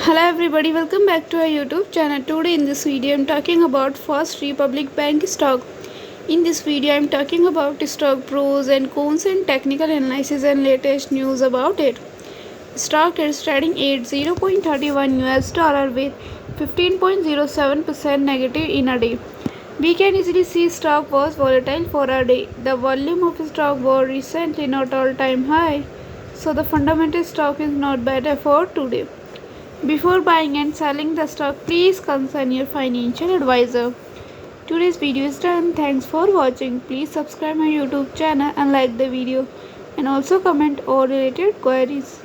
Hello everybody, welcome back to our YouTube channel. Today in this video I am talking about First Republic Bank stock. In this video I am talking about stock pros and cons and technical analysis and latest news about it. Stock is trading at $0.31 with 15.07% negative in a day. We can easily see stock was volatile for a day. The volume of stock was recently not all-time high, so the fundamental stock is not bad for today. Before buying and selling the stock, please consult your financial advisor. Today's video is done. Thanks for watching. Please subscribe my YouTube channel and like the video, and also comment all related queries.